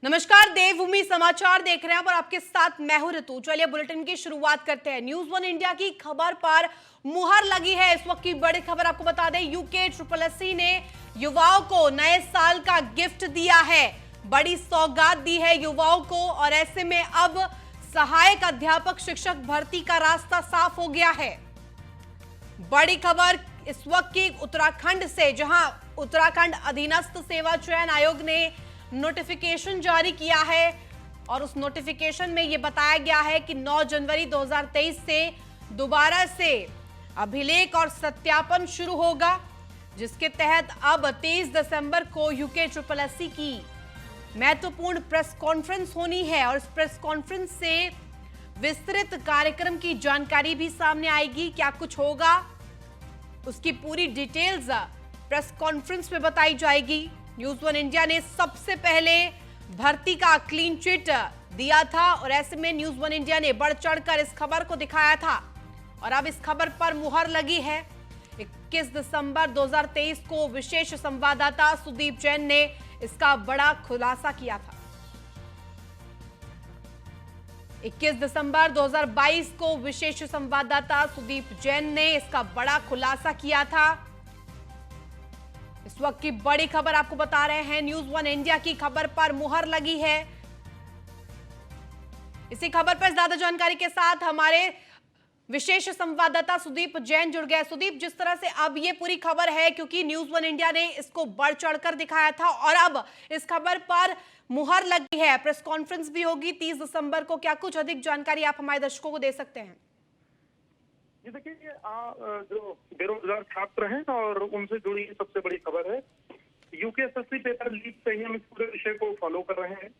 नमस्कार, देवभूमि समाचार देख रहे हैं और आपके साथ मैं हूं ऋतु। चलिए बुलेटिन की शुरुआत करते हैं। न्यूज़ वन इंडिया की खबर पर मुहर लगी है। इस वक्त की बड़ी खबर आपको बता दें, यूके SSSC ने युवाओं को नए साल का गिफ्ट दिया है, बड़ी सौगात दी है युवाओं को। और ऐसे में अब सहायक अध्यापक शिक्षक भर्ती का रास्ता साफ हो गया है। बड़ी खबर इस वक्त की उत्तराखंड से, जहां उत्तराखंड अधीनस्थ सेवा चयन आयोग ने नोटिफिकेशन जारी किया है और उस नोटिफिकेशन में यह बताया गया है कि 9 जनवरी 2023 से दोबारा से अभिलेख और सत्यापन शुरू होगा, जिसके तहत अब 23 दिसंबर को यूके SSSC की महत्वपूर्ण प्रेस कॉन्फ्रेंस होनी है और इस प्रेस कॉन्फ्रेंस से विस्तृत कार्यक्रम की जानकारी भी सामने आएगी। क्या कुछ होगा उसकी पूरी डिटेल्स प्रेस कॉन्फ्रेंस में बताई जाएगी। न्यूज़ वन इंडिया ने सबसे पहले भर्ती का क्लीन चिट दिया था और ऐसे में न्यूज़ वन इंडिया ने बढ़ चढ़कर इस खबर को दिखाया था और अब इस खबर पर मुहर लगी है। 21 दिसंबर 2023 को विशेष संवाददाता सुदीप जैन ने इसका बड़ा खुलासा किया था। 21 दिसंबर 2022 को विशेष संवाददाता सुदीप जैन ने इसका बड़ा खुलासा किया था। इस वक्त की बड़ी खबर आपको बता रहे हैं, न्यूज़ वन इंडिया की खबर पर मुहर लगी है। इसी खबर पर ज्यादा जानकारी के साथ हमारे विशेष संवाददाता सुदीप जैन जुड़ गए। सुदीप, जिस तरह से अब ये पूरी खबर है, क्योंकि न्यूज़ वन इंडिया ने इसको बढ़ चढ़कर दिखाया था और अब इस खबर पर मुहर लगी है, प्रेस कॉन्फ्रेंस भी होगी 30 दिसंबर को। क्या कुछ अधिक जानकारी आप हमारे दर्शकों को दे सकते हैं? जी देखिए, जो बेरोजगार छात्र हैं और उनसे जुड़ी सबसे बड़ी खबर है। यूके SSC पेपर लीक से ही हम इस पूरे विषय को फॉलो कर रहे हैं।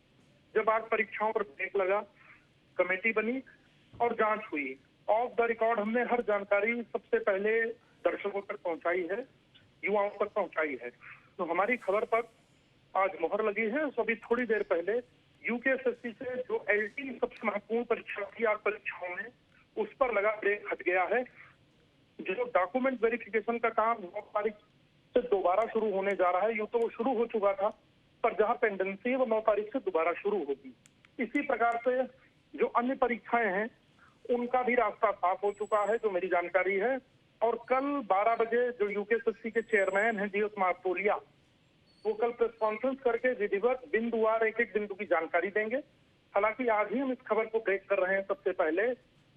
जब आज परीक्षाओं पर ब्रेक लगा, कमेटी बनी और जांच हुई, ऑफ द रिकॉर्ड हमने हर जानकारी सबसे पहले दर्शकों तक पहुंचाई है, युवाओं तक पहुंचाई है। तो हमारी खबर पर आज मोहर लगी है। तो अभी थोड़ी देर पहले यूके SSC से जो LT सबसे महत्वपूर्ण परीक्षा थी आज परीक्षाओं में, उस पर लगा ब्रेक हट गया है। जो डॉक्यूमेंट वेरिफिकेशन का काम 9 तारीख से दोबारा शुरू होने जा रहा है। यूं तो वो शुरू हो चुका था, पर जहां पेंडेंसी है वो 9 तारीख से दोबारा शुरू होगी। इसी प्रकार से जो अन्य परीक्षाएं हैं उनका भी रास्ता साफ हो चुका है, जो मेरी जानकारी है। और कल 12 बजे जो यूके SSC के चेयरमैन हैं जीएस मार्तोलिया, वो कल प्रेस कॉन्फ्रेंस करके विधिवत बिंदुवार एक एक बिंदु की जानकारी देंगे। हालांकि आज ही हम इस खबर को ब्रेक कर रहे हैं सबसे पहले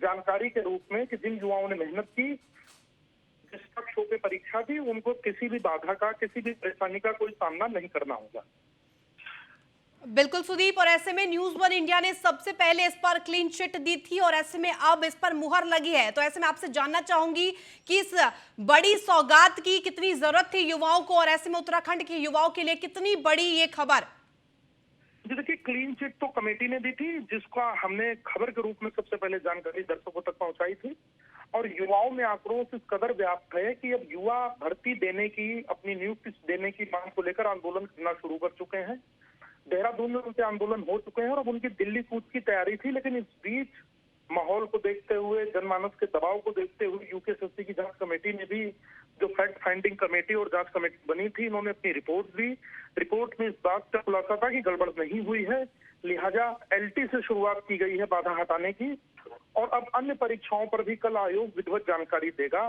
जानकारी के रूप में कि जिन युवाओं ने मेहनत की, निष्पक्ष होकर परीक्षा दी, उनको किसी भी बाधा का, किसी भी परेशानी का कोई सामना नहीं करना होगा। बिल्कुल सुदीप, और ऐसे में न्यूज़ वन इंडिया ने सबसे पहले इस पर क्लीन चिट दी थी और ऐसे में अब इस पर मुहर लगी है। तो ऐसे में आपसे जानना चाहूंगी कि इस बड़ी सौगात की कितनी जरूरत थी युवाओं को और ऐसे में उत्तराखंड के युवाओं के लिए कितनी बड़ी ये खबर? जी देखिए, क्लीन चिट तो कमेटी ने दी थी, जिसका हमने खबर के रूप में सबसे पहले जानकारी दर्शकों तक पहुंचाई थी। और युवाओं में आक्रोश इस कदर व्याप्त है कि अब युवा भर्ती देने की, अपनी नियुक्ति देने की मांग को लेकर आंदोलन करना शुरू कर चुके हैं। देहरादून में उनके आंदोलन हो चुके हैं और अब उनकी दिल्ली कूच की तैयारी थी। लेकिन इस बीच माहौल को देखते हुए, जनमानस के दबाव को देखते हुए यूके SSC की जांच कमेटी ने भी, जो फैक्ट फाइंडिंग कमेटी और जांच कमेटी बनी थी, इन्होंने अपनी रिपोर्ट दी। रिपोर्ट में इस बात का खुलासा था कि गड़बड़ नहीं हुई है, लिहाजा LT से शुरुआत की गई है बाधा हटाने की। और अब अन्य परीक्षाओं पर भी कल आयोग विधिवत जानकारी देगा।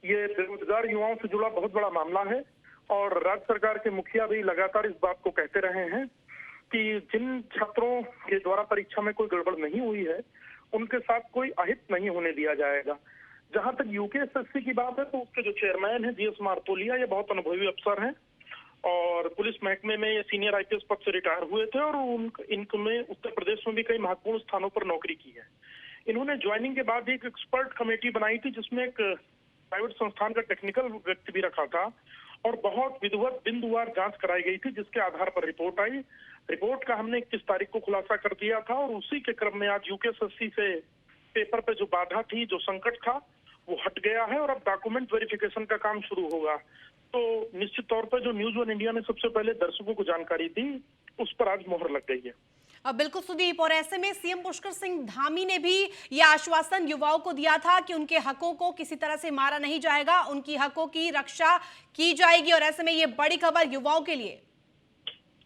ये बेरोजगार युवाओं से जुड़ा बहुत बड़ा मामला है और राज्य सरकार के मुखिया भी लगातार इस बात को कहते रहे हैं कि जिन छात्रों के द्वारा परीक्षा में कोई गड़बड़ नहीं हुई है, उनके साथ कोई अहित नहीं होने दिया जाएगा। जहां तक यूके SSC की बात है, तो उसके जो चेयरमैन है जीएस मार्तोलिया, ये बहुत अनुभवी अफसर हैं और पुलिस महकमे में ये सीनियर IPS पद से रिटायर हुए थे और इनमें उत्तर प्रदेश में भी कई महत्वपूर्ण स्थानों पर नौकरी की है। इन्होंने ज्वाइनिंग के बाद एक एक्सपर्ट कमेटी बनाई थी, जिसमें एक प्राइवेट संस्थान का टेक्निकल व्यक्ति भी रखा था और बहुत विधिवत बिंदुवार जांच कराई गई थी, जिसके आधार पर रिपोर्ट आई। रिपोर्ट का हमने 21 तारीख को खुलासा कर दिया था और उसी के क्रम में आज यूके SSC से पेपर पे जो बाधा थी, जो संकट था, वो हट गया है और अब डॉक्यूमेंट वेरिफिकेशन का काम शुरू होगा। तो निश्चित तौर पर जो न्यूज़ वन इंडिया ने सबसे पहले दर्शकों को जानकारी दी, उस पर आज मोहर लग गई है। बिल्कुल सुदीप, और ऐसे में सीएम पुष्कर सिंह धामी ने भी यह आश्वासन युवाओं को दिया था कि उनके हकों को किसी तरह से मारा नहीं जाएगा, उनकी हकों की रक्षा की जाएगी और ऐसे में ये बड़ी खबर युवाओं के लिए।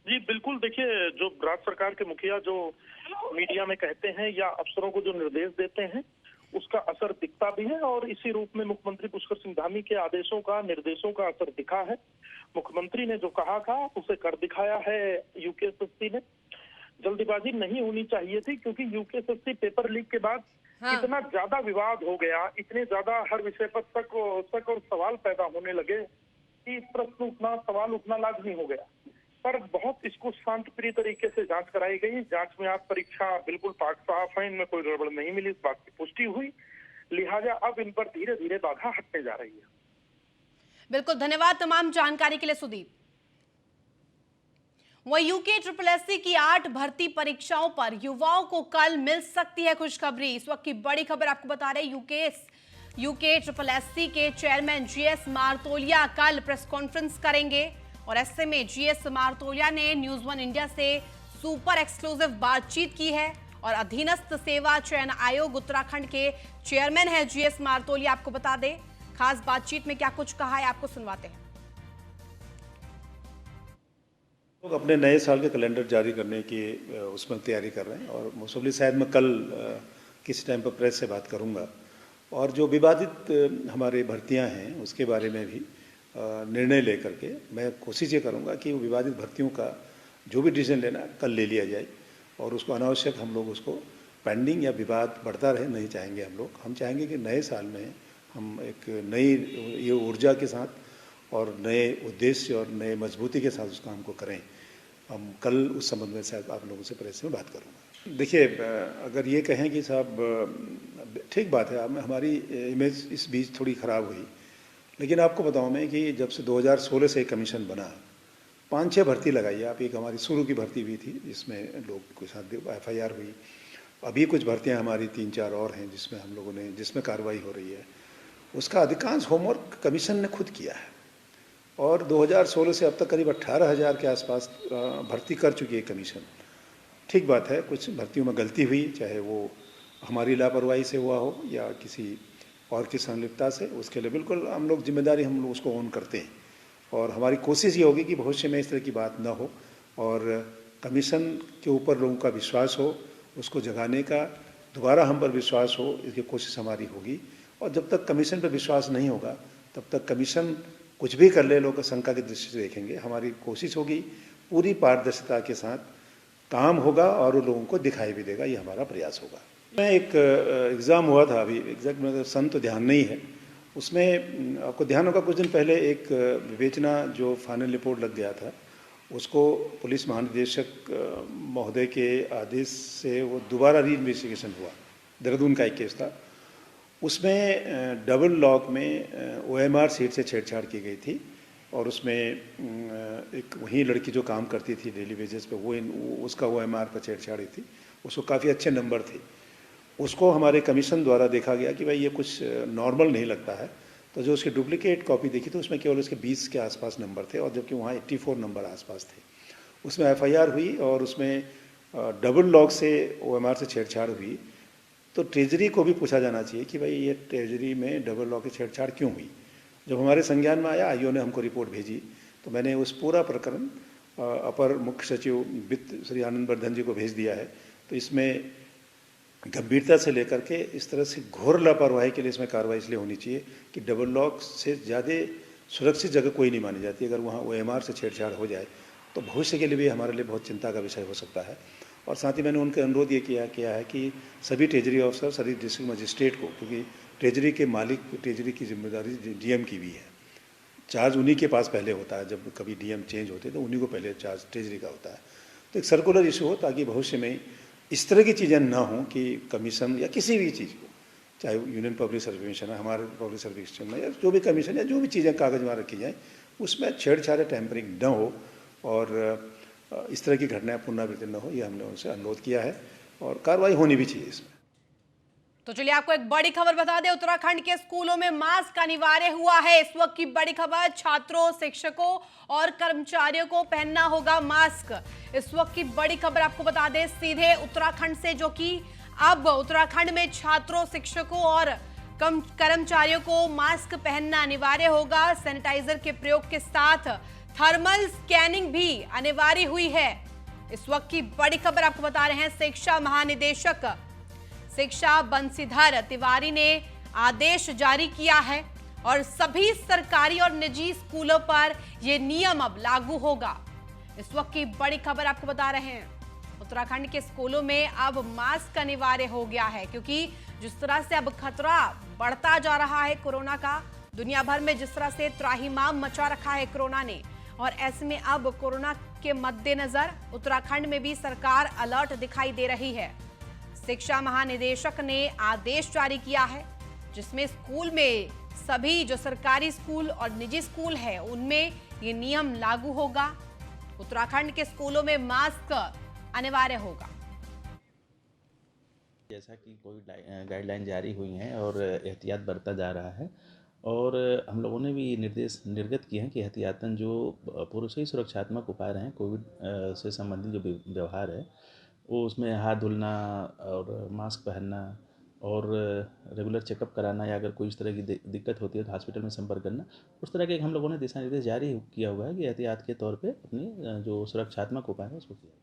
जी बिल्कुल, देखिए जो राज्य सरकार के मुखिया जो मीडिया में कहते हैं या अफसरों को जो निर्देश देते हैं, उसका असर दिखता भी है और इसी रूप में मुख्यमंत्री पुष्कर सिंह धामी के आदेशों का, निर्देशों का असर दिखा है। मुख्यमंत्री ने जो कहा था उसे कर दिखाया है यूकेएसएससी ने। जल्दबाजी नहीं होनी चाहिए थी, क्योंकि यूकेएसएससी पेपर लीक के बाद हाँ। इतना ज्यादा विवाद हो गया, इतने ज्यादा हर विषय पर शक और सवाल पैदा होने लगे कि प्रश्न उठना, सवाल उठना लाजमी हो गया। पर बहुत इसको शांतिप्रिय तरीके से जांच कराई गई। जांच में आप परीक्षा बिल्कुल पाक साफ है, इनमें कोई गड़बड़ नहीं मिली, इस बात की पुष्टि हुई। लिहाजा अब इन पर धीरे धीरे बाधा हटने जा रही है। बिल्कुल, धन्यवाद तमाम जानकारी के लिए सुदीप। वहीं यूके ट्रिपल एससी की 8 भर्ती परीक्षाओं पर युवाओं को कल मिल सकती है खुशखबरी। इस वक्त की बड़ी खबर आपको बता रहे यूके ट्रिपल एससी के चेयरमैन जीएस मारतोलिया कल प्रेस कॉन्फ्रेंस करेंगे और ऐसे में जीएस मारतोलिया ने न्यूज 1 इंडिया से सुपर एक्सक्लूसिव बातचीत की है और अधीनस्थ सेवा चयन आयोग उत्तराखंड के चेयरमैन है जीएस मारतोलिया। आपको बता दें खास बातचीत में क्या कुछ कहा है, आपको सुनवाते हैं। लोग अपने नए साल के कैलेंडर जारी करने की उसमें तैयारी कर रहे हैं और मोस्टली शायद मैं कल किसी टाइम पर प्रेस से बात करूंगा और जो विवादित हमारे भर्तियां हैं उसके बारे में भी निर्णय लेकर के मैं कोशिश ये करूंगा कि वो विवादित भर्तियों का जो भी डिसीजन लेना कल ले लिया जाए और उसको अनावश्यक हम लोग उसको पेंडिंग या विवाद बढ़ता रहे नहीं चाहेंगे हम लोग। हम चाहेंगे कि नए साल में हम एक नई ये ऊर्जा के साथ और नए उद्देश्य और नए मजबूती के साथ उस काम को करें। हम कल उस संबंध में शायद आप लोगों से प्रेस में बात करूँगा। देखिए, अगर ये कहें कि साहब ठीक बात है, हमारी इमेज इस बीच थोड़ी ख़राब हुई, लेकिन आपको बताऊं मैं कि जब से 2016 से एक कमीशन बना 5-6 भर्ती लगाई है। आप एक हमारी शुरू की भर्ती भी थी जिसमें लोग के साथ एफआईआर हुई। अभी कुछ भर्तियां हमारी 3-4 और हैं जिसमें हम लोगों ने जिसमें कार्रवाई हो रही है। उसका अधिकांश होमवर्क कमीशन ने खुद किया है और 2016 से अब तक करीब 18,000 के आसपास भर्ती कर चुकी है कमीशन। ठीक बात है, कुछ भर्तियों में गलती हुई, चाहे वो हमारी लापरवाही से हुआ हो या किसी और की संलिप्तता से, उसके लिए बिल्कुल हम लोग जिम्मेदारी हम लोग उसको ऑन करते हैं और हमारी कोशिश ये होगी कि भविष्य में इस तरह की बात ना हो और कमीशन के ऊपर लोगों का विश्वास हो, उसको जगाने का दोबारा हम पर विश्वास हो, इसकी कोशिश हमारी होगी। और जब तक कमीशन पर विश्वास नहीं होगा तब तक कमीशन कुछ भी कर ले लोग शंका की दृष्टि से देखेंगे। हमारी कोशिश होगी पूरी पारदर्शिता के साथ काम होगा और वो लोगों को दिखाई भी देगा, ये हमारा प्रयास होगा। मैं एक एग्ज़ाम हुआ था अभी, एग्जैक्ट मेरा सन तो ध्यान नहीं है, उसमें आपको ध्यान होगा कुछ दिन पहले एक विवेचना जो फाइनल रिपोर्ट लग गया था उसको पुलिस महानिदेशक महोदय के आदेश से वो दोबारा री इन्वेस्टिगेशन हुआ। देहरादून का एक केस था, उसमें डबल लॉक में ओएमआर सीट से छेड़छाड़ की गई थी और उसमें एक वही लड़की जो काम करती थी डेली वेजेस पे वो उसका ओएमआर पर छेड़छाड़ी थी, उसको काफ़ी अच्छे नंबर थे। उसको हमारे कमीशन द्वारा देखा गया कि भाई ये कुछ नॉर्मल नहीं लगता है, तो जो उसकी डुप्लीकेट कॉपी देखी तो उसमें केवल उसके 20 के आसपास नंबर थे और जबकि वहाँ 84 नंबर आसपास थे। उसमें एफआईआर हुई और उसमें डबल लॉक से ओएमआर से छेड़छाड़ हुई। तो ट्रेजरी को भी पूछा जाना चाहिए कि भाई ये ट्रेजरी में डबल लॉक की छेड़छाड़ क्यों हुई। जब हमारे संज्ञान में आया, आईओ ने हमको रिपोर्ट भेजी, तो मैंने उस पूरा प्रकरण अपर मुख्य सचिव वित्त श्री आनंद वर्धन जी को भेज दिया है। तो इसमें गंभीरता से लेकर के इस तरह से घोर लापरवाही के लिए इसमें कार्रवाई इसलिए होनी चाहिए कि डबल लॉक से ज़्यादा सुरक्षित जगह कोई नहीं मानी जाती। अगर वहाँ ओएमआर से छेड़छाड़ हो जाए तो भविष्य के लिए भी हमारे लिए बहुत चिंता का विषय हो सकता है। और साथ ही मैंने उनके अनुरोध ये किया है कि सभी ट्रेजरी ऑफिसर, सभी डिस्ट्रिक्ट मजिस्ट्रेट को, क्योंकि ट्रेजरी के मालिक, ट्रेजरी की जिम्मेदारी डीएम की भी है, चार्ज उन्हीं के पास पहले होता है। जब कभी डीएम चेंज होते तो उन्हीं को पहले चार्ज ट्रेजरी का होता है। तो एक सर्कुलर इशू हो ताकि भविष्य में इस तरह की चीज़ें ना हों कि कमीशन या किसी भी चीज़ को, चाहे यूनियन पब्लिक सर्विस कमीशन है, हमारे पब्लिक सर्विस कमीशन है, या जो भी कमीशन या जो भी चीज़ें कागज में रखी जाए उसमें छेड़छाड़ टेम्परिंग न हो और इस तरह की घटनाएं पुनरावृत्ति न हो, ये हमने उनसे अनुरोध किया है और कार्रवाई होनी भी चाहिए इसमें। तो चलिए आपको एक बड़ी खबर बता दें, उत्तराखंड के स्कूलों में मास्क अनिवार्य हुआ है। इस वक्त की बड़ी खबर, छात्रों, शिक्षकों और कर्मचारियों को पहनना होगा मास्क। इस वक्त की बड़ी खबर आपको बता दें सीधे उत्तराखंड से, जो कि अब उत्तराखंड में छात्रों, शिक्षकों और कर्मचारियों को मास्क पहनना अनिवार्य होगा। सैनिटाइजर के प्रयोग के साथ थर्मल स्कैनिंग भी अनिवार्य हुई है। इस वक्त की बड़ी खबर आपको बता रहे हैं, शिक्षा महानिदेशक शिक्षा बंशीधर तिवारी ने आदेश जारी किया है और सभी सरकारी और निजी स्कूलों पर यह नियम अब लागू होगा। इस वक्त की बड़ी खबर आपको बता रहे हैं, उत्तराखंड के स्कूलों में अब मास्क अनिवार्य हो गया है, क्योंकि जिस तरह से अब खतरा बढ़ता जा रहा है कोरोना का, दुनिया भर में जिस तरह से त्राहिमाम मचा रखा है कोरोना ने, और ऐसे में अब कोरोना के मद्देनजर उत्तराखंड में भी सरकार अलर्ट दिखाई दे रही है। शिक्षा महानिदेशक ने आदेश जारी किया है, जिसमें स्कूल में सभी जो सरकारी स्कूल और निजी स्कूल है उनमें ये नियम लागू होगा। उत्तराखंड के स्कूलों में मास्क अनिवार्य होगा। जैसा कि कोविड गाइडलाइन जारी हुई हैं और एहतियात बरता जा रहा है, और हम लोगों ने भी निर्देश निर्गत किए हैं कि एहतियातन जो पूर्व से ही सुरक्षात्मक उपाय रहे हैं कोविड से संबंधित जो व्यवहार है वो, उसमें हाथ धुलना और मास्क पहनना और रेगुलर चेकअप कराना, या अगर कोई इस तरह की दिक्कत होती है तो हॉस्पिटल में संपर्क करना, उस तरह के हम लोगों ने दिशा निर्देश जारी किया हुआ है कि एहतियात के तौर पे अपनी जो सुरक्षात्मक उपाय है उसको किया।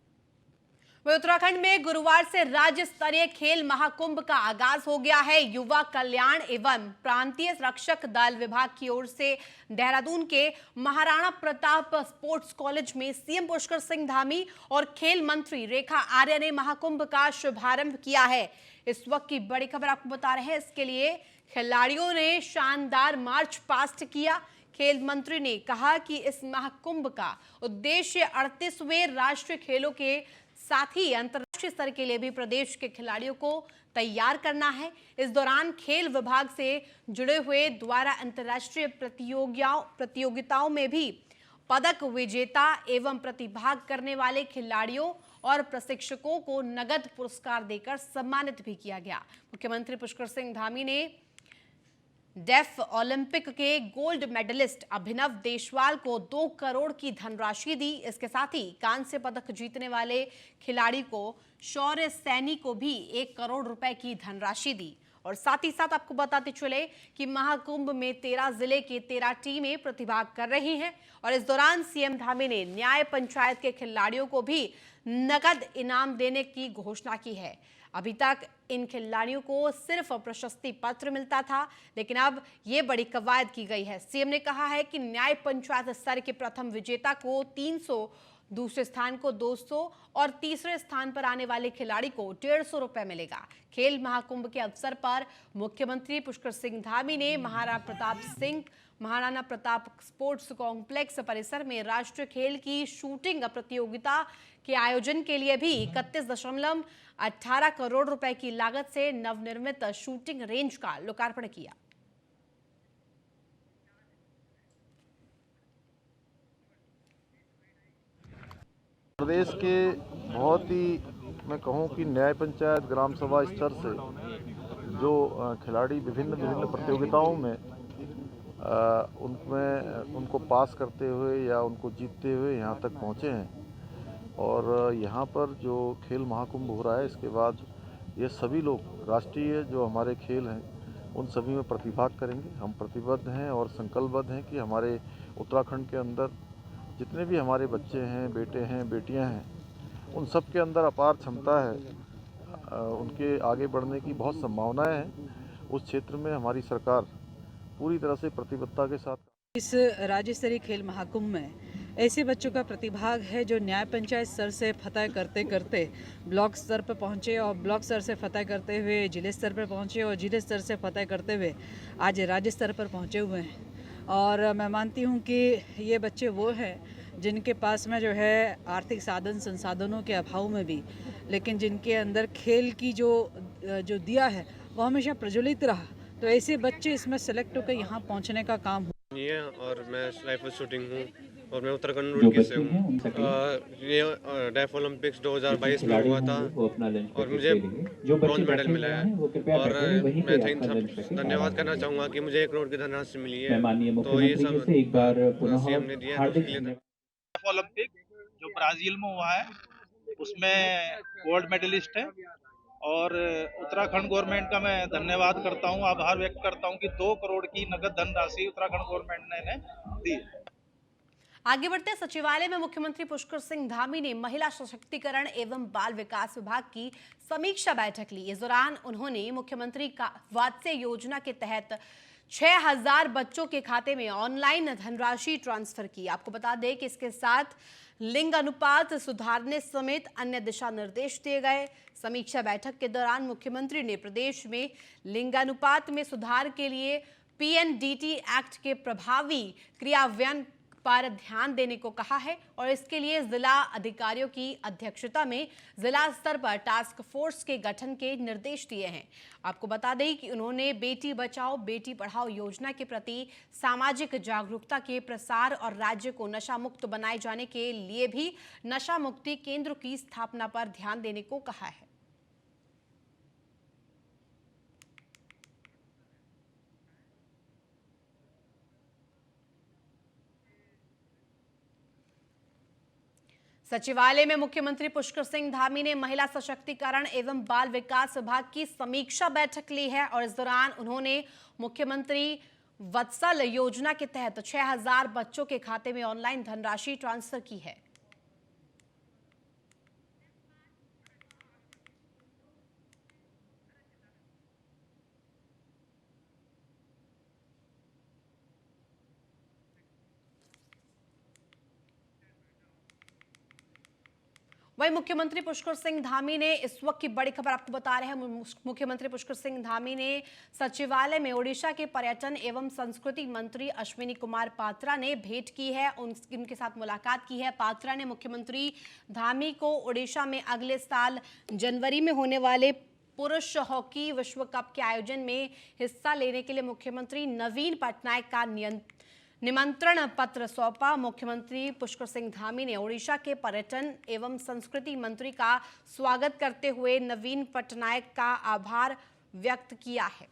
वहीं उत्तराखंड में गुरुवार से राज्य स्तरीय खेल महाकुंभ का आगाज हो गया है। युवा कल्याण एवं प्रांतीय रक्षक दल विभाग की ओर से देहरादून के महाराणा प्रताप स्पोर्ट्स कॉलेज में सीएम पुष्कर सिंह धामी और खेल मंत्री रेखा आर्या ने महाकुंभ का शुभारंभ किया है। इस वक्त की बड़ी खबर आपको बता रहे हैं, इसके लिए खिलाड़ियों ने शानदार मार्च पास्ट किया। खेल मंत्री ने कहा कि इस महाकुंभ का उद्देश्य 38वें राष्ट्रीय खेलों के साथ ही अंतर्राष्ट्रीय स्तर के लिए भी प्रदेश के खिलाड़ियों को तैयार करना है। इस दौरान खेल विभाग से जुड़े हुए द्वारा अंतर्राष्ट्रीय प्रतियोगिताओं में भी पदक विजेता एवं प्रतिभाग करने वाले खिलाड़ियों और प्रशिक्षकों को नगद पुरस्कार देकर सम्मानित भी किया गया। मुख्यमंत्री पुष्कर सिंह धामी ने डेफ ओलंपिक के गोल्ड मेडलिस्ट अभिनव देशवाल को 2 करोड़ की धनराशि दी। इसके साथ ही कांस्य पदक जीतने वाले खिलाड़ी को शौर्य सैनी को भी 1 करोड़ रुपए की धनराशि दी। और साथ ही साथ आपको बताते चले कि महाकुंभ में 13 जिले की 13 टीमें प्रतिभाग कर रही हैं, और इस दौरान सीएम धामी ने न्याय पंचायत के खिलाड़ियों को भी नगद इनाम देने की घोषणा की है। अभी तक इन खिलाड़ियों को सिर्फ प्रशस्ति पत्र मिलता था, लेकिन अब ये बड़ी कवायद की गई है। सीएम ने कहा है कि न्याय पंचायत स्तर के प्रथम विजेता को 300, दूसरे स्थान को 200 और तीसरे स्थान पर आने वाले खिलाड़ी को 150 रुपए मिलेगा। खेल महाकुंभ के अवसर पर मुख्यमंत्री पुष्कर सिंह धामी ने महाराणा प्रताप स्पोर्ट्स कॉम्प्लेक्स परिसर में राष्ट्रीय खेल की शूटिंग प्रतियोगिता के आयोजन के लिए भी 31.18 करोड़ रुपए की लागत से नवनिर्मित शूटिंग रेंज का लोकार्पण किया। प्रदेश के बहुत ही, मैं कहूँ कि न्याय पंचायत ग्राम सभा स्तर से जो खिलाड़ी विभिन्न प्रतियोगिताओं में उनको पास करते हुए या उनको जीतते हुए यहाँ तक पहुँचे हैं, और यहाँ पर जो खेल महाकुंभ हो रहा है इसके बाद ये सभी लोग राष्ट्रीय जो हमारे खेल हैं उन सभी में प्रतिभाग करेंगे। हम प्रतिबद्ध हैं और संकल्पबद्ध हैं कि हमारे उत्तराखंड के अंदर जितने भी हमारे बच्चे हैं, बेटे हैं, बेटियां हैं, उन सब के अंदर अपार क्षमता है, उनके आगे बढ़ने की बहुत संभावनाएं हैं। उस क्षेत्र में हमारी सरकार पूरी तरह से प्रतिबद्धता के साथ इस राज्य स्तरीय खेल महाकुंभ में ऐसे बच्चों का प्रतिभाग है जो न्याय पंचायत स्तर से फतह करते करते ब्लॉक स्तर पर पहुंचे, और ब्लॉक स्तर से फतह करते हुए जिले स्तर पर पहुंचे, और जिले स्तर से फतह करते हुए आज राज्य स्तर पर पहुंचे हुए हैं। और मैं मानती हूं कि ये बच्चे वो हैं जिनके पास में जो है आर्थिक संसाधनों के अभाव में भी, लेकिन जिनके अंदर खेल की जो दिया है वो हमेशा प्रज्वलित रहा। तो ऐसे बच्चे इसमें सेलेक्ट होकर यहाँ पहुँचने का काम है। और मैं राइफल शूटिंग हूँ और मैं उत्तराखंड रुड़की से हूँ। ये डेफ ओलंपिक्स 2022 में हुआ था और मुझे ब्रॉन्ज मेडल मिला है, और मैं धन्यवाद करना चाहूँगा कि मुझे 1 करोड़ की धनराशि मिली है। तो ये सब सीएम ने दिया है, उसके लिए डेफ ओलंपिक जो ब्राजील में हुआ है उसमें गोल्ड मेडलिस्ट है, और उत्तराखंड गवर्नमेंट का मैं धन्यवाद करता हूं, आभार व्यक्त करता हूं कि 2 करोड़ की नगद धनराशि उत्तराखंड गवर्नमेंट ने दी। आगे बढ़ते सचिवालय में मुख्यमंत्री पुष्कर सिंह धामी ने महिला सशक्तिकरण एवं बाल विकास विभाग की समीक्षा बैठक ली। इस दौरान उन्होंने मुख्यमंत्री का वात्सल्य योजना के तहत 6000 बच्चों के खाते में ऑनलाइन धनराशि ट्रांसफर की। आपको बता दें कि इसके साथ लिंग अनुपात सुधारने समेत अन्य दिशा निर्देश दिए गए। समीक्षा बैठक के दौरान मुख्यमंत्री ने प्रदेश में लिंगानुपात में सुधार के लिए पीएनडीटी एक्ट के प्रभावी क्रियान्वयन पर ध्यान देने को कहा है और इसके लिए जिला अधिकारियों की अध्यक्षता में जिला स्तर पर टास्क फोर्स के गठन के निर्देश दिए हैं। आपको बता दें कि उन्होंने बेटी बचाओ बेटी पढ़ाओ योजना के प्रति सामाजिक जागरूकता के प्रसार और राज्य को नशा मुक्त बनाए जाने के लिए भी नशा मुक्ति केंद्र की स्थापना पर ध्यान देने को कहा है। सचिवालय में मुख्यमंत्री पुष्कर सिंह धामी ने महिला सशक्तिकरण एवं बाल विकास विभाग की समीक्षा बैठक ली है और इस दौरान उन्होंने मुख्यमंत्री वत्सल योजना के तहत 6000 बच्चों के खाते में ऑनलाइन धनराशि ट्रांसफर की है। वहीं मुख्यमंत्री पुष्कर सिंह धामी ने इस वक्त की बड़ी खबर आपको बता रहे हैं। मुख्यमंत्री पुष्कर सिंह धामी ने सचिवालय में ओडिशा के पर्यटन एवं संस्कृति मंत्री अश्विनी कुमार पात्रा ने भेंट की है, उनके साथ मुलाकात की है। पात्रा ने मुख्यमंत्री धामी को ओडिशा में अगले साल जनवरी में होने वाले पुरुष हॉकी विश्व कप के आयोजन में हिस्सा लेने के लिए मुख्यमंत्री नवीन पटनायक का निमंत्रण पत्र सौंपा। मुख्यमंत्री पुष्कर सिंह धामी ने ओडिशा के पर्यटन एवं संस्कृति मंत्री का स्वागत करते हुए नवीन पटनायक का आभार व्यक्त किया है।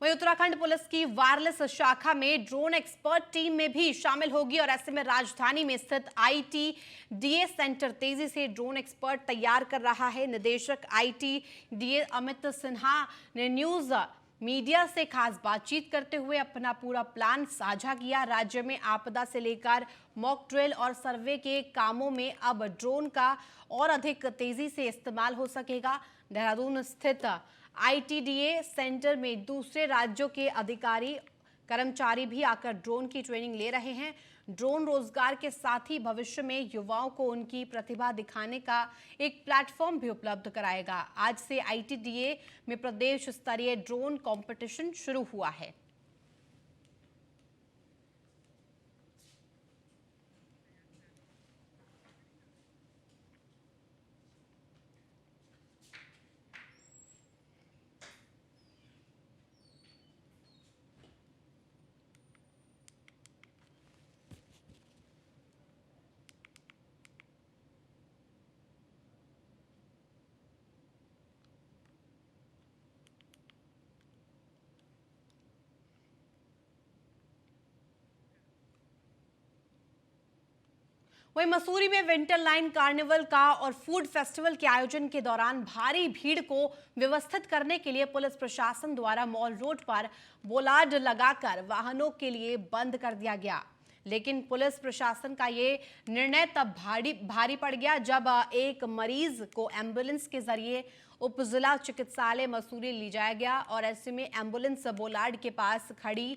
वहीं उत्तराखंड पुलिस की वायरलेस शाखा में ड्रोन एक्सपर्ट टीम में भी शामिल होगी और ऐसे में राजधानी में स्थित आईटीडीए सेंटर तेजी से ड्रोन एक्सपर्ट तैयार कर रहा है। निदेशक आईटीडीए अमित सिन्हा ने न्यूज मीडिया से खास बातचीत करते हुए अपना पूरा प्लान साझा किया। राज्य में आपदा से लेकर मॉक ड्रिल और सर्वे के कामों में अब ड्रोन का और अधिक तेजी से इस्तेमाल हो सकेगा। देहरादून स्थित आईटीडीए सेंटर में दूसरे राज्यों के अधिकारी कर्मचारी भी आकर ड्रोन की ट्रेनिंग ले रहे हैं। ड्रोन रोजगार के साथ ही भविष्य में युवाओं को उनकी प्रतिभा दिखाने का एक प्लेटफॉर्म भी उपलब्ध कराएगा। आज से आईटीडीए में प्रदेश स्तरीय ड्रोन कंपटीशन शुरू हुआ है। वहीं मसूरी में विंटर लाइन कार्निवल का और फूड फेस्टिवल के आयोजन के दौरान भारी भीड़ को व्यवस्थित करने के लिए पुलिस प्रशासन द्वारा मॉल रोड पर बोलार्ड लगाकर वाहनों के लिए बंद कर दिया गया। लेकिन पुलिस प्रशासन का ये निर्णय तब भारी पड़ गया जब एक मरीज को एम्बुलेंस के जरिए उप जिला चिकित्सालय मसूरी ले जाया गया और ऐसे में एम्बुलेंस बोलार्ड के पास खड़ी,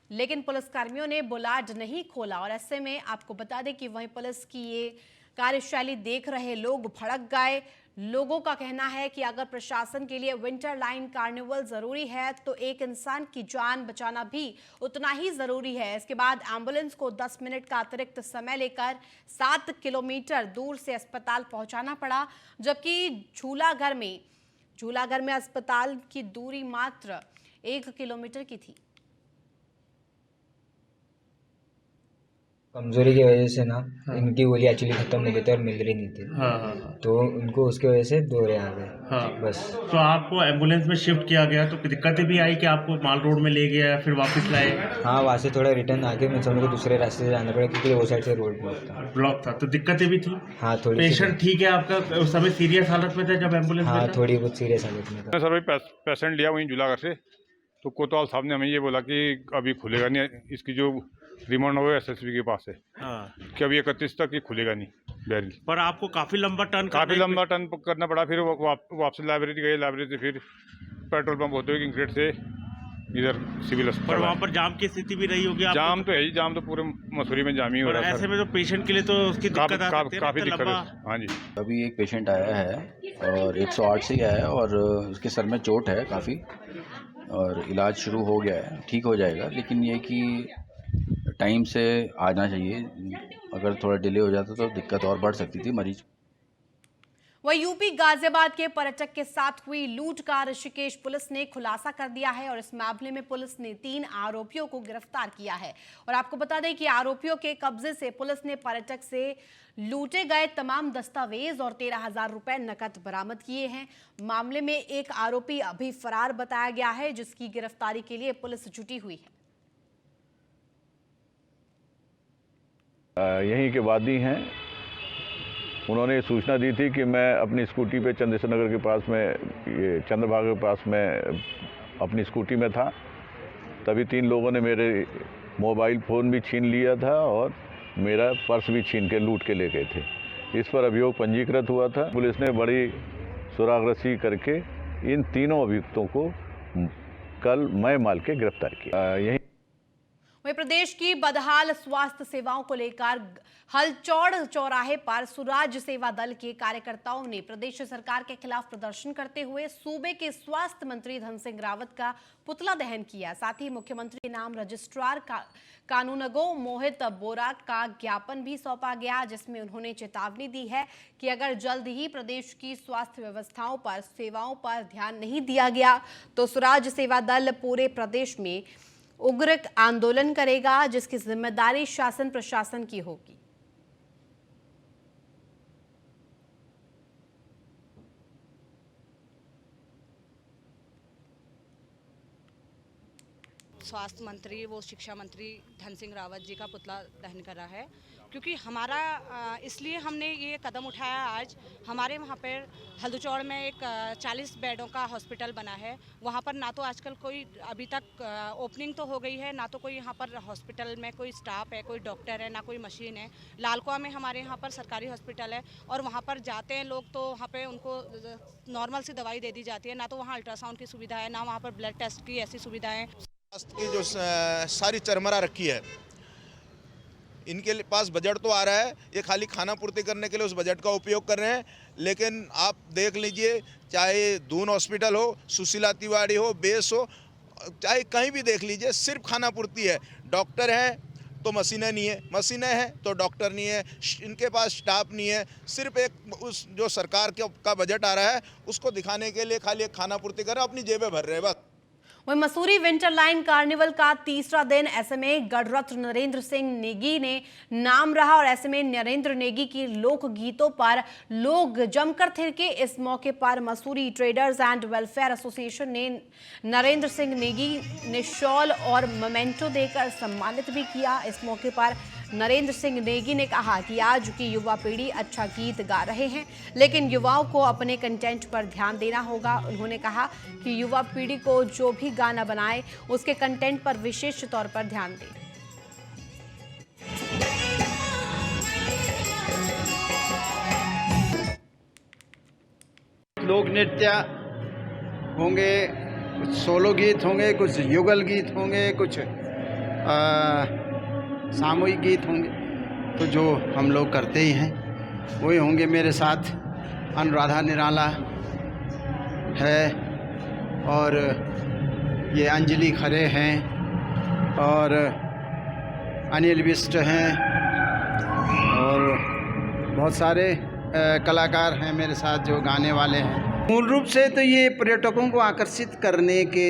लेकिन पुलिसकर्मियों ने बोलार्ड नहीं खोला और ऐसे में आपको बता दें कि वहीं पुलिस की ये कार्यशैली देख रहे लोग भड़क गए। लोगों का कहना है कि अगर प्रशासन के लिए विंटर लाइन कार्निवल जरूरी है तो एक इंसान की जान बचाना भी उतना ही जरूरी है। इसके बाद एम्बुलेंस को 10 मिनट का अतिरिक्त समय लेकर 7 किलोमीटर दूर से अस्पताल पहुंचाना पड़ा, जबकि झूलाघर में अस्पताल की दूरी मात्र 1 किलोमीटर की थी। कमजोरी की वजह से ना इनकी गोली एक्चुअली खत्म हो गई थी और मिल रही नहीं थी। तो उनको उसकी वजह से दौरे आ गए। बस। तो आपको एम्बुलेंस में शिफ्ट किया गया तो दिक्कतें भी आई कि आपको माल रोड में ले गया फिर वापस लाए? हाँ, वहाँ से थोड़ा रिटर्न आके मैं समझ को दूसरे रास्ते से जाना पड़ा क्योंकि वो साइड से रोड ब्लॉक था। तो दिक्कतें भी थी? हाँ, थोड़ी। पेशेंट ठीक है आपका? उस समय सीरियस हालत में था जब एम्बुलेंस? हाँ, थोड़ी बहुत सीरियस हालत में था। सर वही पेशेंट लिया वहीं जुलागढ़ से, तो कोतवाल साहब ने हमें ये बोला कि अभी खुलेगा नहीं, इसकी जो रिमांड हो एसएसपी के पास है कि अभी 31 तक ये खुलेगा नहीं बैरल। पर आपको काफी लंबा टर्न करना पड़ा। फिर वापस लाइब्रेरी गए, लाइब्रेरी से फिर पेट्रोल पंप होते हुए किंगक्रेट से इधर सिविल अस्पताल। पर वहाँ पर जाम की स्थिति भी रही होगी? जाम तो है ही, जाम तो पूरे मसूरी में जाम ही हो रहा है। ऐसे में तो पेशेंट के लिए तो उसकी दिक्कत आ सकती है, काफी दिक्कत है। हाँ जी। अभी एक पेशेंट आया है और 108 से ही आया है और उसके सर में चोट है काफ़ी, और इलाज शुरू हो गया है, ठीक हो जाएगा। लेकिन ये कि टाइम से आना चाहिए, अगर थोड़ा डिले हो जाता तो दिक्कत और बढ़ सकती थी मरीज। वहीं यूपी गाजियाबाद के पर्यटक के साथ हुई लूट का ऋषिकेश पुलिस ने खुलासा कर दिया है और इस मामले में पुलिस ने 3 आरोपियों को गिरफ्तार किया है। और आपको बता दें कि आरोपियों के कब्जे से पुलिस ने पर्यटक से लूटे गए तमाम दस्तावेज और 13,000 रुपए नकद बरामद किए हैं। मामले में एक आरोपी अभी फरार बताया गया है, जिसकी गिरफ्तारी के लिए पुलिस जुटी हुई है। यहीं के वादी हैं, उन्होंने सूचना दी थी कि मैं अपनी स्कूटी पे चंदेश्वर नगर के पास में, ये चंद्रभागा के पास में अपनी स्कूटी में था। तभी 3 लोगों ने मेरे मोबाइल फ़ोन भी छीन लिया था और मेरा पर्स भी छीन के लूट के ले गए थे। इस पर अभियोग पंजीकृत हुआ था। पुलिस ने बड़ी सुरागरसी करके इन तीनों अभियुक्तों को कल मई माल के गिरफ्तार किया। यही वहीं प्रदेश की बदहाल स्वास्थ्य सेवाओं को लेकर हलचौड़ चौराहे पर सुराज सेवा दल के कार्यकर्ताओं ने प्रदेश सरकार के खिलाफ प्रदर्शन करते हुए सूबे के स्वास्थ्य मंत्री धन सिंह रावत का पुतला दहन किया। साथ ही मुख्यमंत्री के नाम रजिस्ट्रार कानूनगो मोहित बोरा का ज्ञापन भी सौंपा गया, जिसमें उन्होंने चेतावनी दी है कि अगर जल्द ही प्रदेश की स्वास्थ्य व्यवस्थाओं पर, सेवाओं पर ध्यान नहीं दिया गया तो सुराज सेवा दल पूरे प्रदेश में उग्र आंदोलन करेगा, जिसकी जिम्मेदारी शासन प्रशासन की होगी। स्वास्थ्य मंत्री वो शिक्षा मंत्री धन सिंह रावत जी का पुतला दहन कर रहा है, क्योंकि हमारा इसलिए हमने ये कदम उठाया। आज हमारे वहाँ पर हल्दूचौड़ में एक 40 बेडों का हॉस्पिटल बना है। वहाँ पर ना तो आजकल कोई अभी तक ओपनिंग तो हो गई है, ना तो कोई यहाँ पर हॉस्पिटल में कोई स्टाफ है, कोई डॉक्टर है, ना कोई मशीन है। लालकुआ में हमारे यहाँ पर सरकारी हॉस्पिटल है और वहाँ पर जाते हैं लोग तो वहाँ पर उनको नॉर्मल सी दवाई दे दी जाती है। ना तो वहाँ अल्ट्रासाउंड की सुविधा है, ना वहाँ पर ब्लड टेस्ट की ऐसी सुविधाएँ। स्वास्थ्य की जो सारी चरमरा रखी है, इनके पास बजट तो आ रहा है, ये खाली खाना पूर्ति करने के लिए उस बजट का उपयोग कर रहे हैं। लेकिन आप देख लीजिए, चाहे दून हॉस्पिटल हो, सुशीला तिवारी हो, बेस हो, चाहे कहीं भी देख लीजिए, सिर्फ खाना पूर्ति है। डॉक्टर हैं तो मशीनें नहीं है, मशीनें हैं तो डॉक्टर नहीं है, इनके पास स्टाफ नहीं है। सिर्फ एक उस जो सरकार का बजट आ रहा है उसको दिखाने के लिए खाली एक खाना पूर्ति कर रहे हैं, अपनी जेबें भर रहे हैं बस। वहीं मसूरी विंटर लाइन कार्निवल का तीसरा दिन ऐसे में गणरत्न नरेंद्र सिंह नेगी ने नाम रहा और ऐसे में नरेंद्र नेगी की लोकगीतों पर लोग जमकर थिरके। इस मौके पर Mussoorie traders and welfare association ने नरेंद्र सिंह नेगी ने शॉल और मोमेंटो देकर सम्मानित भी किया। इस मौके पर नरेंद्र सिंह नेगी ने कहा कि आज की युवा पीढ़ी अच्छा गीत गा रहे हैं, लेकिन युवाओं को अपने कंटेंट पर ध्यान देना होगा। उन्होंने कहा कि युवा पीढ़ी को जो भी गाना बनाए उसके कंटेंट पर विशेष तौर पर ध्यान दें। लोक नृत्य होंगे, कुछ सोलो गीत होंगे, कुछ युगल गीत होंगे, कुछ सामूहिक गीत होंगे, तो जो हम लोग करते ही हैं वही होंगे। मेरे साथ अनुराधा निराला है और ये अंजलि खरे हैं और अनिल बिष्ट हैं और बहुत सारे कलाकार हैं मेरे साथ जो गाने वाले हैं। मूल रूप से तो ये पर्यटकों को आकर्षित करने के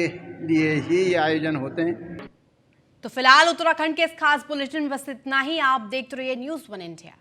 लिए ही ये आयोजन होते हैं। तो फिलहाल उत्तराखंड के इस खास बुलेटिन में बस इतना ही। आप देखते रहिए न्यूज़ 1 इंडिया।